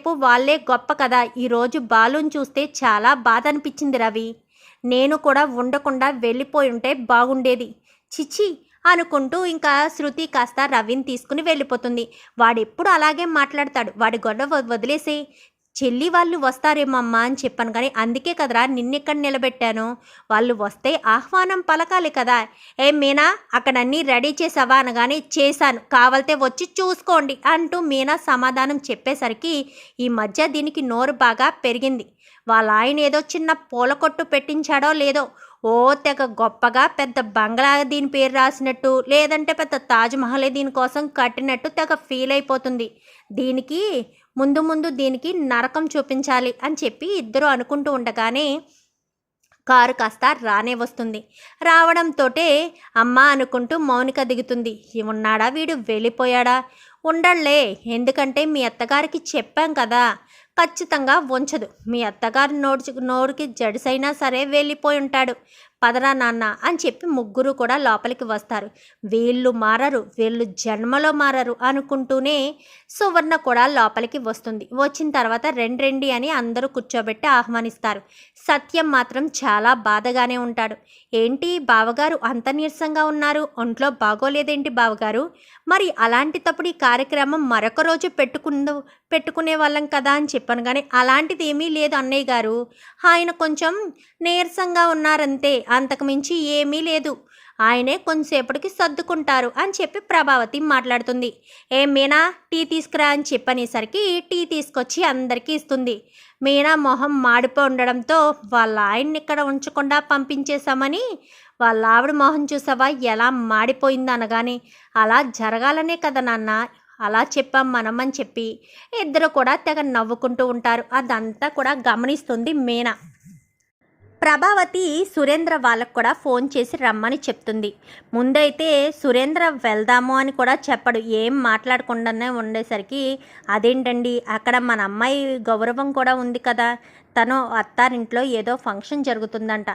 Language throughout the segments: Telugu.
ఉన్నంతసేపు వాళ్ళే గొప్ప కదా. ఈరోజు బాలుని చూస్తే చాలా బాధ అనిపించింది రవి. నేను కూడా ఉండకుండా వెళ్ళిపోయి ఉంటే బాగుండేది. చిచి అనుకుంటూ ఇంకా శృతి కాస్త రవిని తీసుకుని వెళ్ళిపోతుంది. వాడెప్పుడు అలాగే మాట్లాడతాడు, వాడి గొడవ వదిలేసే. చెల్లి వాళ్ళు వస్తారేమో అమ్మా అని చెప్పాను, కానీ అందుకే కదరా నిన్నెక్కడ నిలబెట్టాను. వాళ్ళు వస్తే ఆహ్వానం పలకాలి కదా. ఏ మీనా అక్కడ అన్నీ రెడీ చేసావా అనగానే చేశాను, కావాలితే వచ్చి చూసుకోండి అంటూ మీనా సమాధానం చెప్పేసరికి ఈ మధ్య దీనికి నోరు బాగా పెరిగింది. వాళ్ళ ఆయన ఏదో చిన్న పూల కొట్టు పెట్టించాడో లేదో, ఓ తెగ గొప్పగా పెద్ద బంగ్లా దీని పేరు రాసినట్టు, లేదంటే పెద్ద తాజ్మహలే దీనికోసం కట్టినట్టు తెగ ఫీల్ అయిపోతుంది. దీనికి ముందు ముందు దీనికి నరకం చూపించాలి అని చెప్పి ఇద్దరు అనుకుంటూ ఉండగానే కారు కాస్త రానే వస్తుంది. రావడంతోటే అమ్మ అనుకుంటూ మౌనిక దిగుతుంది. ఉన్నాడా వీడు, వెళ్ళిపోయాడా? ఉండళ్లే, ఎందుకంటే మీ అత్తగారికి చెప్పాం కదా, ఖచ్చితంగా ఉంచదు. మీ అత్తగారు నోరుకి జడిసైనా సరే వెళ్ళిపోయి ఉంటాడు. పదరా నాన్న అని చెప్పి ముగ్గురు కూడా లోపలికి వస్తారు. వీళ్ళు మారరు, వీళ్ళు జన్మలో మారరు అనుకుంటూనే సువర్ణ కూడా లోపలికి వస్తుంది. వచ్చిన తర్వాత రెండి అని అందరూ కూర్చోబెట్టి ఆహ్వానిస్తారు. సత్యం మాత్రం చాలా బాధగానే ఉంటాడు. ఏంటి బావగారు అంత నీరసంగా ఉన్నారు, ఒంట్లో బాగోలేదేంటి బావగారు? మరి అలాంటి తప్పుడు ఈ కార్యక్రమం మరొక రోజు పెట్టుకునే వాళ్ళం కదా అని చెప్పాను, కానీ అలాంటిది ఏమీ లేదు అన్నయ్య గారు. ఆయన కొంచెం నీరసంగా ఉన్నారంతే, అంతకుమించి ఏమీ లేదు. ఆయనే కొంచెంసేపటికి సర్దుకుంటారు అని చెప్పి ప్రభావతి మాట్లాడుతుంది. మీనా టీ తీసుకురా అని చెప్పనేసరికి టీ తీసుకొచ్చి అందరికీ ఇస్తుంది. మీనా మొహం మాడిపోయి ఉండడంతో వాళ్ళ ఆయన్ని ఇక్కడ ఉంచకుండా పంపించేశామని వాళ్ళ ఆవిడ మొహం చూసావా ఎలా మాడిపోయింది అనగానే, అలా జరగాలనే కదా నాన్న అలా చెప్పాం మనం అని చెప్పి ఇద్దరు కూడా తెగ నవ్వుకుంటూ ఉంటారు. అదంతా కూడా గమనిస్తుంది మీనా. ప్రభావతి సురేంద్ర వాళ్ళకు కూడా ఫోన్ చేసి రమ్మని చెప్తుంది. ముందైతే సురేంద్ర వెళ్దాము అని కూడా చెప్పడు, ఏం మాట్లాడకుండానే ఉండేసరికి అదేంటండి అక్కడ మన అమ్మాయి గౌరవం కూడా ఉంది కదా, తను అత్తారింట్లో ఏదో ఫంక్షన్ జరుగుతుందంట,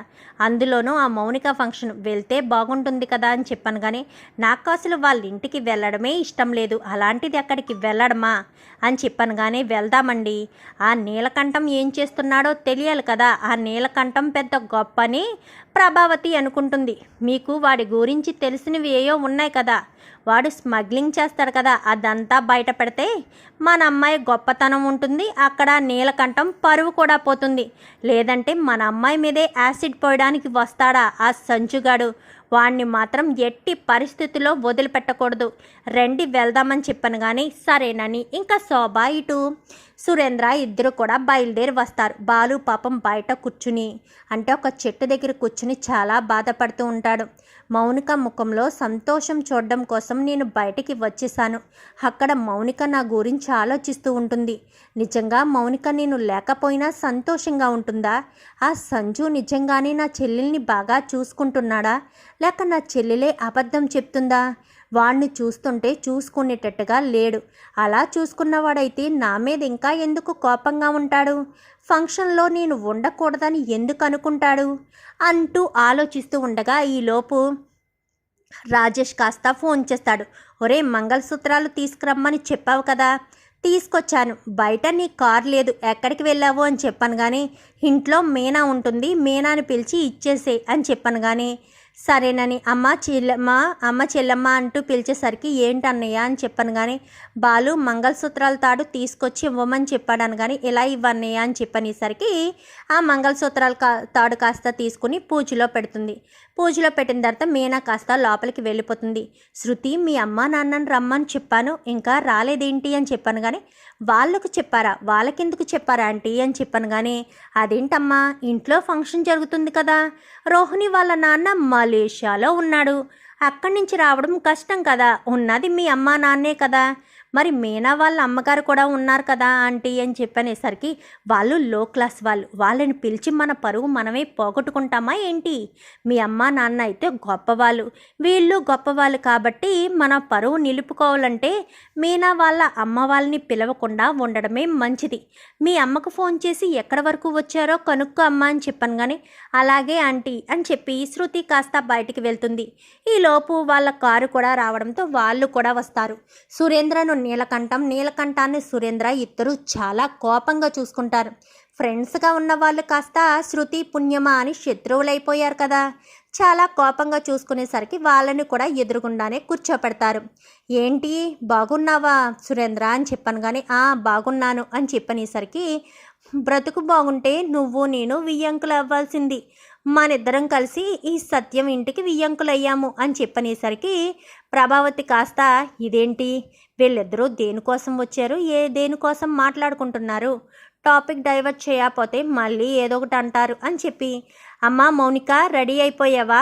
అందులోనూ ఆ మౌనిక ఫంక్షన్, వెళ్తే బాగుంటుంది కదా అని చెప్పాను, కానీ నాకు అసలు వాళ్ళ ఇంటికి వెళ్ళడమే ఇష్టం లేదు, అలాంటిది అక్కడికి వెళ్ళడమా అని చెప్పాను. కానీ వెళ్దామండి, ఆ నీలకంఠం ఏం చేస్తున్నాడో తెలియాలి కదా, ఆ నీలకంఠం పెద్ద గొప్పని ప్రభావతి అనుకుంటుంది. మీకు వాడి గురించి తెలిసినవి ఏయో ఉన్నాయి కదా, వాడు స్మగ్లింగ్ చేస్తాడు కదా, అదంతా బయట పెడితే మన అమ్మాయి గొప్పతనం ఉంటుంది, అక్కడ నీలకంఠం పరువు కూడా పోతుంది. లేదంటే మన అమ్మాయి మీదే యాసిడ్ పోయడానికి వస్తాడా ఆ సంచుగాడు, వాణ్ణి మాత్రం ఎట్టి పరిస్థితుల్లో వదిలిపెట్టకూడదు. రండి వెళ్దామని చెప్పాను, కానీ సరేనని ఇంకా శోభ ఇటు సురేంద్ర ఇద్దరు కూడా బయలుదేరి వస్తారు. బాలు పాపం బయట కూర్చుని, అంటే ఒక చెట్టు దగ్గర కూర్చుని చాలా బాధపడుతూ ఉంటాడు. మౌనిక ముఖంలో సంతోషం చూడడం కోసం నేను బయటికి వచ్చేసాను. అక్కడ మౌనిక నా గురించి ఆలోచిస్తూ ఉంటుంది. నిజంగా మౌనిక నేను లేకపోయినా సంతోషంగా ఉంటుందా? ఆ సంజు నిజంగానే నా చెల్లెల్ని బాగా చూసుకుంటున్నాడా, లేక నా చెల్లెలే అబద్ధం చెప్తుందా? వాణ్ణి చూస్తుంటే చూసుకునేటట్టుగా లేడు. అలా చూసుకున్నవాడైతే నా మీద ఇంకా ఎందుకు కోపంగా ఉంటాడు? ఫంక్షన్లో నేను ఉండకూడదని ఎందుకు అనుకుంటాడు అంటూ ఆలోచిస్తూ ఉండగా ఈలోపు రాజేష్ కాస్త ఫోన్ చేస్తాడు. ఒరే మంగళసూత్రాలు తీసుకురమ్మని చెప్పావు కదా, తీసుకొచ్చాను. బయట నీ కారు లేదు, ఎక్కడికి వెళ్ళావు అని చెప్పాను, కానీ ఇంట్లో మీనా ఉంటుంది, మీనాని పిలిచి ఇచ్చేసే అని చెప్పాను. కానీ సరేనని అమ్మ చెల్లెమ్మ అంటూ పిలిచేసరికి ఏంటన్నయ్య అని చెప్పాను. కానీ బాలు మంగళసూత్రాల తాడు తీసుకొచ్చి ఇవ్వమని చెప్పాడని, కానీ ఎలా ఇవ్వన్నయ్య అని చెప్పనేసరికి ఆ మంగళసూత్రాల తాడు కాస్త తీసుకుని పూజలో పెడుతుంది. పూజలో పెట్టిన తర్వాత మీనా కాస్త లోపలికి వెళ్ళిపోతుంది. శృతి మీ అమ్మ నాన్నని రమ్మని చెప్పాను, ఇంకా రాలేదేంటి అని చెప్పాను. కానీ వాళ్ళకు చెప్పారా, వాళ్ళకెందుకు చెప్పారా ఆంటీ అని చెప్పాను. కానీ అదేంటమ్మా, ఇంట్లో ఫంక్షన్ జరుగుతుంది కదా, రోహిణి వాళ్ళ నాన్న మలేషియాలో ఉన్నాడు, అక్కడి నుంచి రావడం కష్టం కదా, ఉన్నది మీ అమ్మ నాన్నే కదా, మరి మీనా వాళ్ళ అమ్మగారు కూడా ఉన్నారు కదా ఆంటీ అని చెప్పనేసరికి వాళ్ళు లో క్లాస్ వాళ్ళు, వాళ్ళని పిలిచి మన పరువు మనమే పోగొట్టుకుంటామా ఏంటి? మీ అమ్మ నాన్న అయితే గొప్పవాళ్ళు, వీళ్ళు గొప్పవాళ్ళు, కాబట్టి మన పరువు నిలుపుకోవాలంటే మీనా వాళ్ళ అమ్మ వాళ్ళని పిలవకుండా ఉండడమే మంచిది. మీ అమ్మకు ఫోన్ చేసి ఎక్కడి వరకు వచ్చారో కనుక్కో అమ్మ అని చెప్పాను. కానీ అలాగే ఆంటీ అని చెప్పి శృతి కాస్త బయటికి వెళ్తుంది. ఈలోపు వాళ్ళ కారు కూడా రావడంతో వాళ్ళు కూడా వస్తారు. సురేంద్రను నీలకంఠాన్ని సురేంద్ర ఇద్దరు చాలా కోపంగా చూసుకుంటారు. ఫ్రెండ్స్గా ఉన్న వాళ్ళు కాస్త శృతి పుణ్యమా అని శత్రువులైపోయారు కదా. చాలా కోపంగా చూసుకునేసరికి వాళ్ళని కూడా ఎదురుగుండానే కూర్చోపెడతారు. ఏంటి బాగున్నావా సురేంద్ర అని చెప్పాను కానీ బాగున్నాను అని చెప్పనేసరికి, బ్రతుకు బాగుంటే నువ్వు నేను వియ్యంకులు అవ్వాల్సింది, మనిద్దరం కలిసి ఈ సత్యం ఇంటికి వియ్యంకులయ్యాము అని చెప్పనేసరికి ప్రభావతి కాస్త ఇదేంటి వీళ్ళిద్దరూ దేనికోసం వచ్చారు, దేనికోసం మాట్లాడుకుంటున్నారు, టాపిక్ డైవర్ట్ చేయకపోతే మళ్ళీ ఏదో ఒకటి అంటారు అని చెప్పి, అమ్మా మౌనిక రెడీ అయిపోయావా,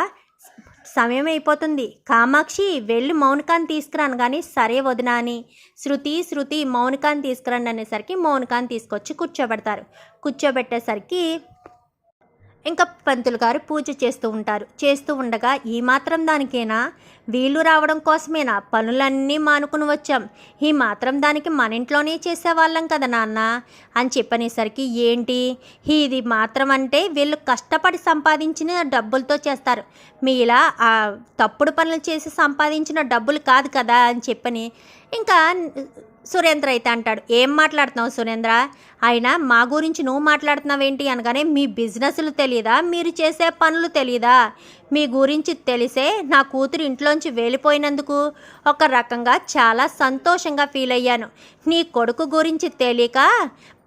సమయం అయిపోతుంది, కామాక్షి వెళ్ళి మౌనికాన్ని తీసుకురాను కానీ సరే వదినా అని శృతి మౌనికాన్ని తీసుకురండి అనేసరికి మౌనికాన్ని తీసుకొచ్చి కూర్చోబెట్టేసరికి ఇంకా పంతులు గారు పూజ చేస్తూ ఉంటారు. చేస్తూ ఉండగా ఈ మాత్రం దానికేనా, వీళ్ళు రావడం కోసమేనా పనులన్నీ మానుకుని వచ్చాం, ఈ మాత్రం దానికి మన ఇంట్లోనే చేసేవాళ్ళం కదా నాన్న అని చెప్పనేసరికి, ఏంటి ఇది మాత్రం అంటే వీళ్ళు కష్టపడి సంపాదించిన డబ్బులతో చేస్తారు, మీ ఇలా తప్పుడు పనులు చేసి సంపాదించిన డబ్బులు కాదు కదా అని చెప్పని ఇంకా సురేంద్ర అయితే అంటాడు, ఏం మాట్లాడుతున్నావు సురేంద్ర, అయినా మా గురించి నువ్వు మాట్లాడుతున్నావేంటి అనగానే, మీ బిజినెస్లు తెలియదా, మీరు చేసే పనులు తెలియదా, మీ గురించి తెలిసే నా కూతురు ఇంట్లోంచి వెళ్ళిపోయినందుకు ఒక రకంగా చాలా సంతోషంగా ఫీల్ అయ్యాను, నీ కొడుకు గురించి తెలియక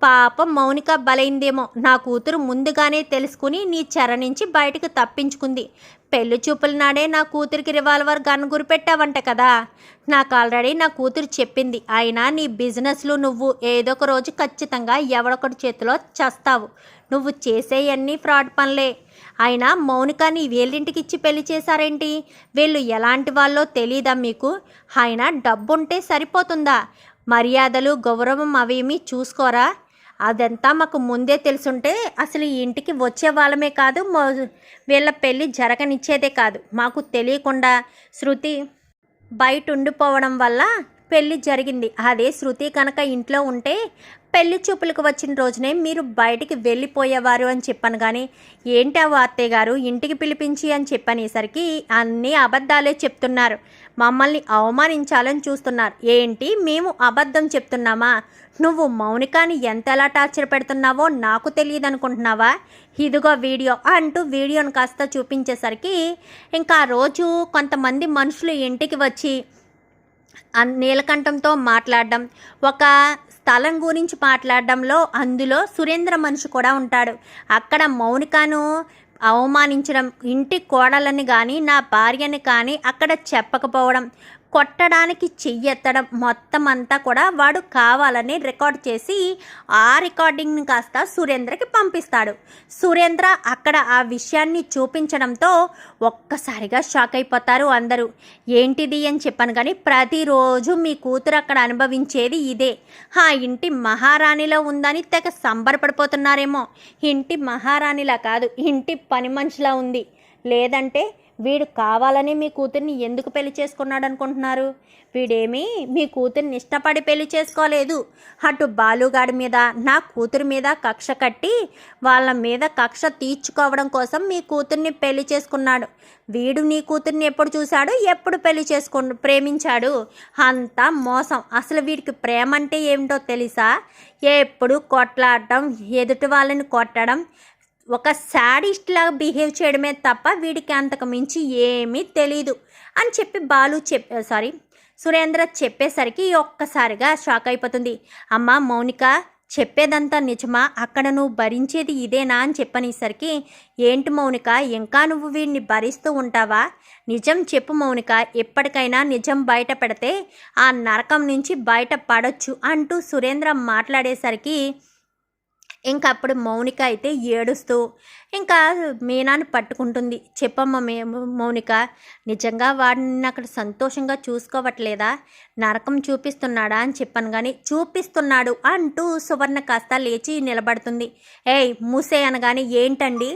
పాపం మౌనిక బలైందేమో, నా కూతురు ముందుగానే తెలుసుకుని నీ చెర నుంచి బయటకు తప్పించుకుంది, పెళ్లి చూపుల నాడే నా కూతురికి రివాల్వర్ గన్ గురిపెట్టావంట కదా, నాకు ఆల్రెడీ నా కూతురు చెప్పింది, అయినా నీ బిజినెస్లు నువ్వు ఏదో ఒక రోజు ఖచ్చితంగా ఎవడొకటి చేతిలో చేస్తావు, నువ్వు చేసేయన్నీ ఫ్రాడ్ పనులే, అయినా మౌనిక నీ వీళ్ళింటికి ఇచ్చి పెళ్లి చేశారేంటి, వీళ్ళు ఎలాంటి వాళ్ళో తెలీదా మీకు, అయినా డబ్బుంటే సరిపోతుందా, మర్యాదలు గౌరవం అవేమీ చూసుకోరా, అదంతా మాకు ముందే తెలుసుంటే అసలు ఈ ఇంటికి వచ్చే వాళ్ళమే కాదు, వీళ్ళ పెళ్ళి జరగనిచ్చేదే కాదు, మాకు తెలియకుండా శృతి బయట ఉండిపోవడం వల్ల పెళ్ళి జరిగింది, అదే శృతి కనుక ఇంట్లో ఉంటే పెళ్లి చూపులకు వచ్చిన రోజునే మీరు బయటికి వెళ్ళిపోయేవారు అని చెప్పాను కానీ, ఏంటి అత్తయ్య గారు ఇంటికి పిలిపించి అని చెప్పనేసరికి అన్నీ అబద్ధాలే చెప్తున్నారు, మమ్మల్ని అవమానించాలని చూస్తున్నారు, ఏంటి మేము అబద్ధం చెప్తున్నామా, నువ్వు మౌనికాని ఎంతలా టార్చర్ పెడుతున్నావో నాకు తెలియదు అనుకుంటున్నావా, ఇదిగో వీడియో అంటూ వీడియోను కాస్త చూపించేసరికి ఇంకా ఆ రోజు కొంతమంది మనుషులు ఇంటికి వచ్చి నీలకంఠంతో మాట్లాడడం, ఒక స్థలం గురించి మాట్లాడడంలో అందులో సురేంద్ర మనిషి కూడా ఉంటాడు, అక్కడ మౌనికను అవమానించడం, ఇంటి కోడలని కానీ నా భార్యని కానీ అక్కడ చెప్పకపోవడం, కొట్టడానికి చెయ్యెత్తడం, మొత్తం అంతా కూడా వాడు కావాలని రికార్డ్ చేసి ఆ రికార్డింగ్ని కాస్త సురేంద్రకి పంపిస్తాడు. సురేంద్ర అక్కడ ఆ విషయాన్ని చూపించడంతో ఒక్కసారిగా షాక్ అయిపోతారు అందరూ. ఏంటిది అని చెప్పాను కానీ, ప్రతిరోజు మీ కూతురు అక్కడ అనుభవించేది ఇదే, ఆ ఇంటి మహారాణిలో ఉందని తెగ సంబరపడిపోతున్నారేమో, ఇంటి మహారాణిలా కాదు ఇంటి పని మనిషిలా ఉంది, లేదంటే వీడు కావాలని మీ కూతుర్ని ఎందుకు పెళ్లి చేసుకున్నాడు అనుకుంటున్నారు, వీడేమీ మీ కూతుర్ని ఇష్టపడి పెళ్లి చేసుకోలేదు, అటు బాలుగాడి మీద నా కూతురు మీద కక్ష కట్టి వాళ్ళ మీద కక్ష తీర్చుకోవడం కోసం మీ కూతుర్ని పెళ్లి చేసుకున్నాడు, వీడు నీ కూతుర్ని ఎప్పుడు చూశాడు, ఎప్పుడు పెళ్లి ప్రేమించాడు, అంతా మోసం, అసలు వీడికి ప్రేమ అంటే ఏమిటో తెలుసా, ఎప్పుడు కొట్లాడటం, ఎదుటి వాళ్ళని కొట్టడం, ఒక శాడిస్ట్లా బిహేవ్ చేయడమే తప్ప వీడికి అంతకు మించి ఏమీ తెలీదు అని చెప్పి సురేంద్ర చెప్పేసరికి ఒక్కసారిగా షాక్ అయిపోతుంది. అమ్మ మౌనిక చెప్పేదంతా నిజమా, అక్కడ నువ్వు భరించేది ఇదేనా అని చెప్పనేసరికి, ఏంటి మౌనిక ఇంకా నువ్వు వీడిని భరిస్తూ ఉంటావా, నిజం చెప్పు మౌనిక, ఎప్పటికైనా నిజం బయట పెడితే ఆ నరకం నుంచి బయట పడొచ్చు అంటూ సురేంద్ర మాట్లాడేసరికి ఇంకా అప్పుడు మౌనిక అయితే ఏడుస్తూ ఇంకా మీనాని పట్టుకుంటుంది. చెప్పమ్మ మౌనిక, నిజంగా వాడిని అక్కడ సంతోషంగా చూసుకోవట్లేదా, నరకం చూపిస్తున్నాడా అని చెప్పాను కానీ, చూపిస్తున్నాడు అంటూ సువర్ణ కాస్త లేచి నిలబడుతుంది. ఏయ్ మూసే అనగానే, ఏంటండి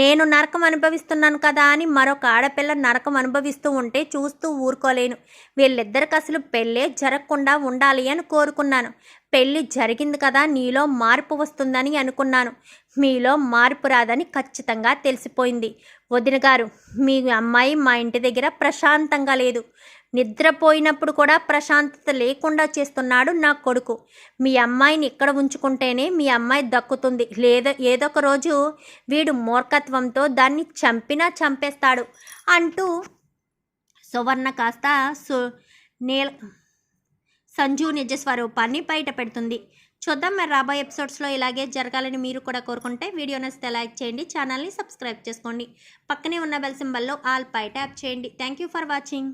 నేను నరకం అనుభవిస్తున్నాను కదా అని మరొక ఆడపిల్ల నరకం అనుభవిస్తూ ఉంటే చూస్తూ ఊరుకోలేను, వీళ్ళిద్దరికి అసలు పెళ్ళే జరగకుండా ఉండాలి అని కోరుకున్నాను, పెళ్ళి జరిగింది కదా నీలో మార్పు వస్తుందని అనుకున్నాను, మీలో మార్పు రాదని ఖచ్చితంగా తెలిసిపోయింది. వదిన గారు, మీ అమ్మాయి మా ఇంటి దగ్గర ప్రశాంతంగా లేదు, నిద్రపోయినప్పుడు కూడా ప్రశాంతత లేకుండా చేస్తున్నాడు నా కొడుకు. మీ అమ్మాయిని ఇక్కడ ఉంచుకుంటేనే మీ అమ్మాయి దక్కుతుంది, లేదా ఏదో ఒక రోజు వీడు మూర్ఖత్వంతో దాన్ని చంపినా చంపేస్తాడు అంటూ సువర్ణ కాస్త నీల సంజు నిజ స్వరూపాన్ని బయట పెడుతుంది. చూద్దాం మరి రాబోయే ఎపిసోడ్స్లో ఇలాగే జరగాలని మీరు కూడా కోరుకుంటే వీడియో నచ్చితే లైక్ చేయండి, ఛానల్ని సబ్స్క్రైబ్ చేసుకోండి, పక్కనే ఉన్న బెల్ సింబల్లో ఆల్ పై ట్యాప్ చేయండి. Thank you for watching.